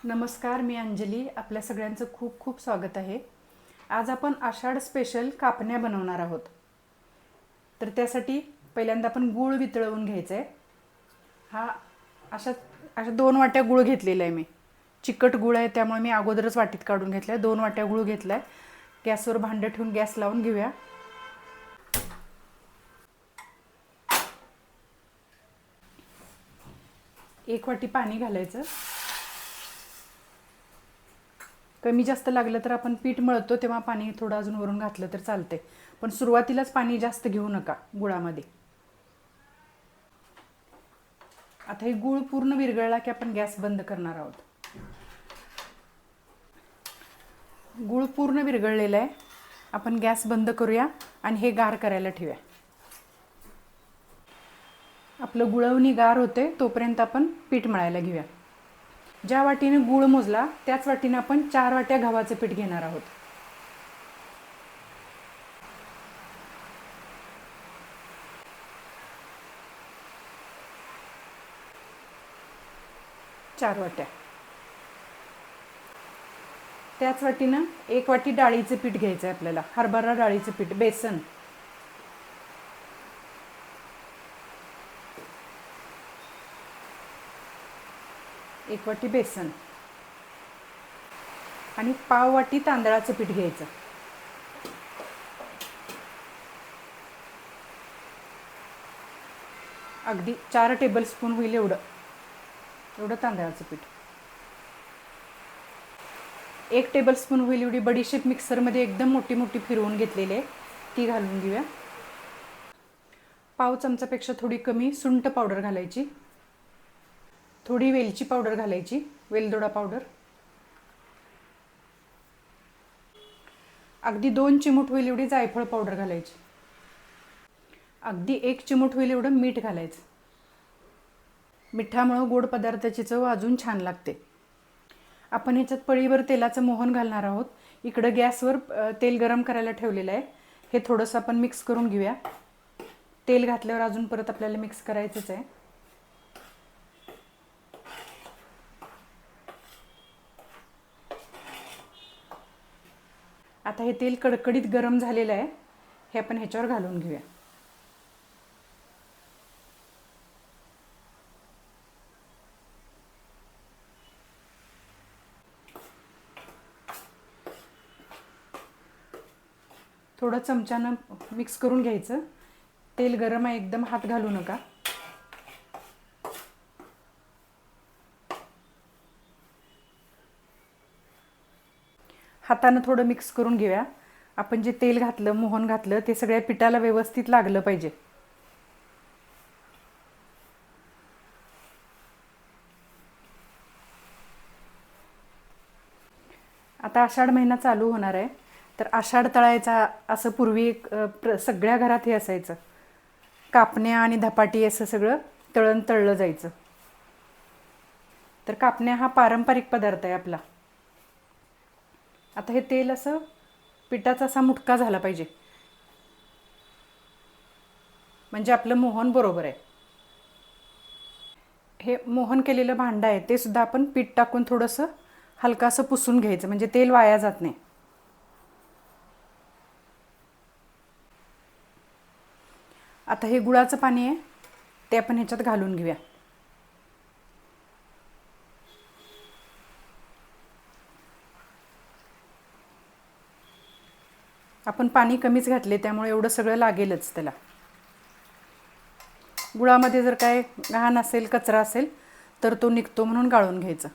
नमस्कार, मी अंजली. आपल्या सगळ्यांचं खूप खूप स्वागत आहे. आज आपण आषाढ स्पेशल कापण्या बनवणार आहोत. तर त्यासाठी पहिल्यांदा आपण गूळ वितळवून घ्यायचं आहे. हा अशा अशा 2 वाट्या गूळ घेतलेला आहे मी. चिकट गूळ आहे त्यामुळे मी अगोदरच वाटीत काढून घेतला आहे. 2 वाट्या गूळ घेतला आहे. गॅसवर भांडं ठेवून गॅस लावून घेऊया. एक वाटी पाणी घालायचं. कमी जास्त लागलं तर आपण पीठ मळतो तेव्हा पाणी थोडं अजून वरून घातलं तर चालते, पण सुरुवातीलाच पाणी जास्त घेऊ नका गुळामध्ये. आता हे गूळ पूर्ण विरघळला की आपण गॅस बंद करणार आहोत. गूळ पूर्ण विरघळलेला आहे. आपण गॅस बंद करूया आणि हे गार करायला ठेवूया. आपलं गुळवणी गार होते तोपर्यंत आपण पीठ मळायला घेऊया. ज्या वाटीने गूळ मोजला त्याच वाटीने आपण 4 वाट्या गव्हाचं पीठ घेणार आहोत. चार वाट्या. त्याच वाटीनं 1 वाटी डाळीचं पीठ घ्यायचं आहे आपल्याला. हरभरा डाळीचं पीठ, बेसन. एक वाटी बेसन आणि पाव वाटी तांदळाचं पीठ घ्यायचं. अगदी 4 टेबलस्पून होईल एवढं तांदळाचं पीठ. 1 टेबलस्पून होईल एवढी बडीशेप मिक्सरमध्ये एकदम मोठी मोठी फिरवून घेतलेली आहे, ती घालून घेऊया. पाव चमचापेक्षा थोडी कमी सुंठ पावडर घालायची. थोडी वेलची पावडर घालायची, वेलदोडा पावडर. अगदी 2 चिमूट होईल एवढी जायफळ पावडर घालायची. अगदी 1 चिमूट होईल एवढं मीठ घालायचं. मिठामुळं गोड पदार्थाची चव अजून छान लागते. आपण ह्याच्यात पळीवर तेलाचं मोहन घालणार आहोत. इकडं गॅसवर तेल गरम करायला ठेवलेलं आहे. हे थोडंसं आपण मिक्स करून घेऊया. तेल घातल्यावर अजून परत आपल्याला मिक्स करायचंच आहे. आता हे तेल कडकडीत गरम झालेलं आहे. हे आपण ह्याच्यावर घालून घेऊया. थोडं चमच्यानं मिक्स करून घ्यायचं. तेल गरम आहे एकदम, हात घालू नका. हातानं थोडं मिक्स करून घेऊया. आपण जे तेल घातलं, मोहन घातलं, ते सगळ्या पिठाला व्यवस्थित लागलं पाहिजे. आता आषाढ महिना चालू होणार आहे, तर आषाढ तळायचा असं पूर्वी सगळ्या घरात हे असायचं. कापण्या आणि धपाटी असं सगळं तळण तळलं जायचं. तर कापण्या हा पारंपरिक पदार्थ आहे आपला. आता हे तेल असं पिठाचा असा मुटका झाला पाहिजे, म्हणजे आपलं मोहन बरोबर आहे. हे मोहन केलेलं भांडं आहे ते सुद्धा आपण पीठ टाकून थोडंसं हलकासं पुसून घ्यायचं, म्हणजे तेल वाया जात नाही. आता हे गुळाचं पाणी आहे ते आपण ह्याच्यात घालून घेऊया. आपण पाणी कमीच घातले त्यामुळे एवढं सगळं लागेलच त्याला. गुळामध्ये जर काय घाण असेल, कचरा असेल तर तो निघतो म्हणून गाळून घ्यायचं.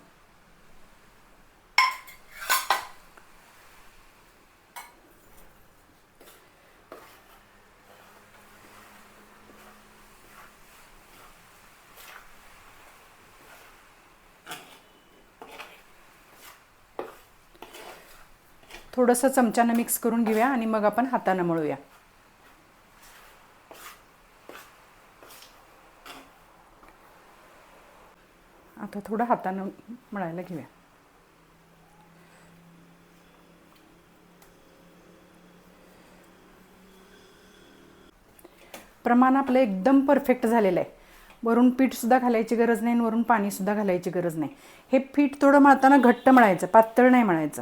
थोडंसं चमच्यानं मिक्स करून घेऊया आणि मग आपण हातानं मळूया. आता थोडं हातानं मळायला घेऊया. प्रमाण आपलं एकदम परफेक्ट झालेलं आहे. वरून पीठसुद्धा घालायची गरज नाही आणि वरून पाणीसुद्धा घालायची गरज नाही. हे पीठ थोडं मळताना घट्ट मळायचं, पातळ नाही मळायचं.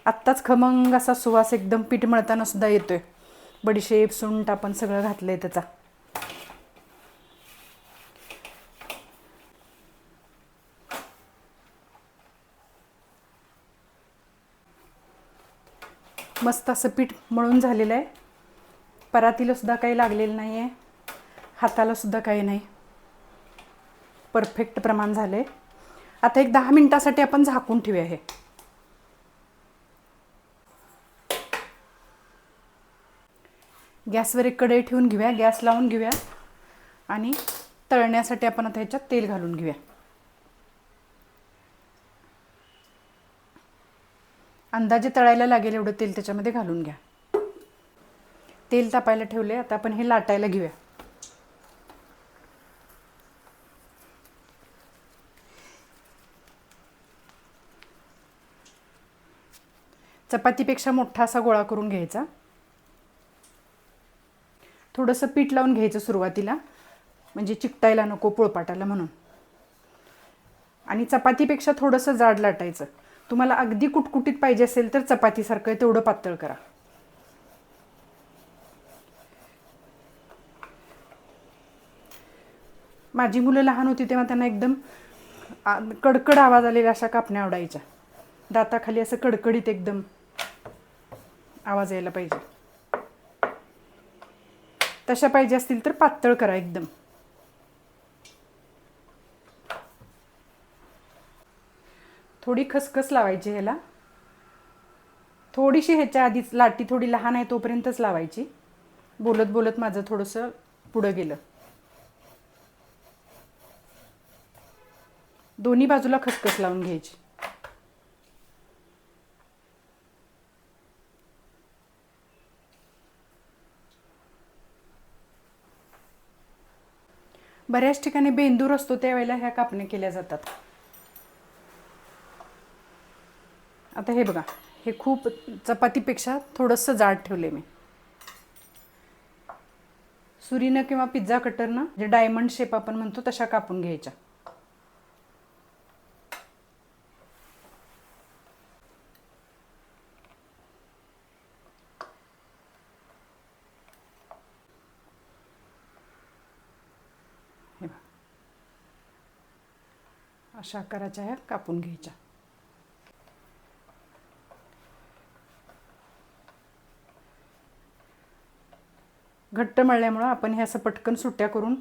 आत्ताच खमंग असा सुवास एकदम पीठ मळताना सुद्धा येतोय. बडीशेप, सुंठ आपण सगळं घातलंय त्याचा. मस्त असं पीठ मळून झालेलं आहे. परातीला सुद्धा काही लागलेलं नाही आहे, हाताला सुद्धा काही नाही. परफेक्ट प्रमाण झाले. आता एक 10 मिनिटासाठी आपण झाकून ठेवूया. हे गॅसवर एक कढई ठेवून घेऊया, गॅस लावून घेऊया आणि तळण्यासाठी आपण आता ह्याच्यात तेल घालून घेऊया. अंदाजे तळायला लागेल एवढं तेल त्याच्यामध्ये घालून घ्या. तेल तापायला ठेवले. आता आपण हे लाटायला घेऊया. चपातीपेक्षा मोठा असा गोळा करून घ्यायचा. थोडंसं पीठ लावून घ्यायचं सुरुवातीला, म्हणजे चिकटायला नको पोळपाटाला म्हणून. आणि चपातीपेक्षा थोडंसं जाड लाटायचं. तुम्हाला अगदी कुटकुटीत पाहिजे असेल तर चपातीसारखं तेवढं पातळ करा. माझी मुलं लहान होती तेव्हा त्यांना एकदम कडकड आवाज आलेल्या अशा कापण्या आवडायच्या. दाताखाली असं कडकडीत एकदम आवाज यायला पाहिजे. तशा पाहिजे असतील तर पातळ करा एकदम. थोडी खसखस लावायची ह्याला. थोडीशी ह्याच्या आधीच लाटी थोडी लहान आहे तोपर्यंतच लावायची. बोलत बोलत माझं थोडंसं पुढं गेलं. दोन्ही बाजूला खसखस लावून घ्यायची. बऱ्याच ठिकाणी बेंदूर असतो त्यावेळेला ह्या कापण्या केल्या जातात. आता हे बघा, हे खूप चपातीपेक्षा थोडंसं जाड ठेवले मी. सुरीनं किंवा पिझ्झा कटरनं जे डायमंड शेप आपण म्हणतो तशा कापून घ्यायच्या. अशा आकाराच्या ह्या कापून घ्यायच्या. घट्ट मळल्यामुळं आपण हे असं पटकन सुट्ट्या करून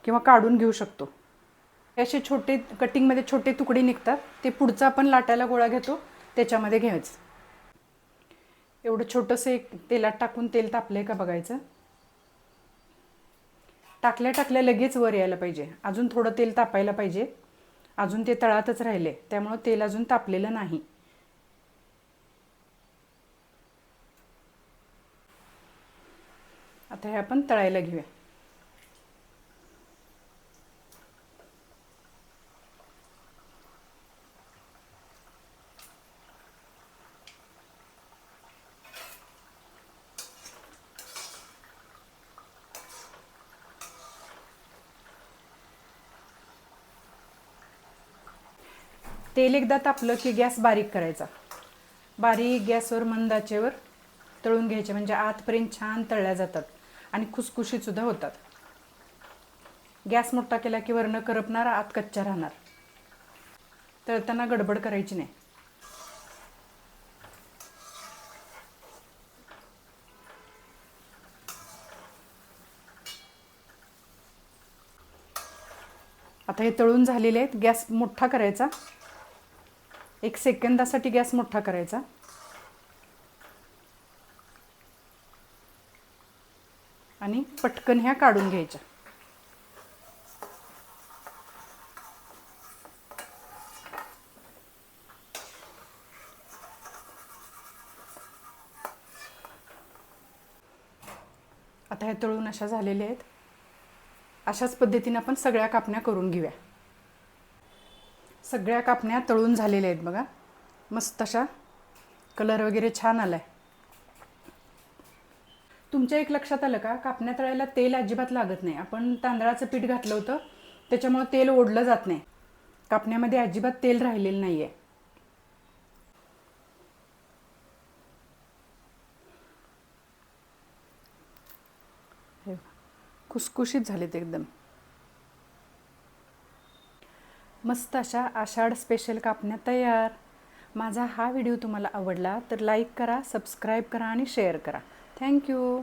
किंवा काढून घेऊ शकतो. असे छोटे कटिंगमध्ये छोटे तुकडे निघतात. ते पुढचा आपण लाटायला गोळा घेतो त्याच्यामध्ये घ्यायचं. एवढं छोटंसं एक तेलात टाकून तेल तापलंय का बघायचं. टाकल्या टाकल्या लगेच वर यायला पाहिजे. अजून थोडं तेल तापायला पाहिजे. अजून ते तळातच राहिले त्यामुळं तेल अजून तापलेलं नाही. आता हे आपण तळायला घेऊया. तेल एकदा तापलं की गॅस बारीक करायचा. बारीक गॅसवर मंद आचेवर तळून घ्यायचे, म्हणजे आतपर्यंत छान तळल्या जातात आणि खुसखुशीतसुद्धा होतात. गॅस मोठा केला की वरनं करपणार, आत कच्च्या राहणार. तळताना गडबड करायची नाही. आता हे तळून झालेले आहेत. गॅस मोठा करायचा. 1 सेकंदासाठी गॅस मोठा करायचा. आणि पटकन ह्या काढून घ्यायच्या. आता हे तळून अशा झालेल्या आहेत. अशाच पद्धतीने आपण सगळ्या कापण्या करून घेऊया. सगळ्या कापण्या तळून झालेल्या आहेत बघा. मस्त अशा कलर वगैरे छान आलाय. तुमच्या एक लक्षात आलं का, कापण्या तळायला तेल अजिबात लागत नाही. आपण तांदळाचं पीठ घातलं होतं त्याच्यामुळे तेल ओढलं जात नाही. कापण्यामध्ये अजिबात तेल राहिलेलं नाही आहे. हे खुसखुशीत झालेत एकदम. मस्त अशा आषाढ स्पेशल कापण्या तयार. माझा हा व्हिडिओ तुम्हाला आवडला तर लाईक करा, सबस्क्राईब करा आणि शेअर करा. थँक्यू.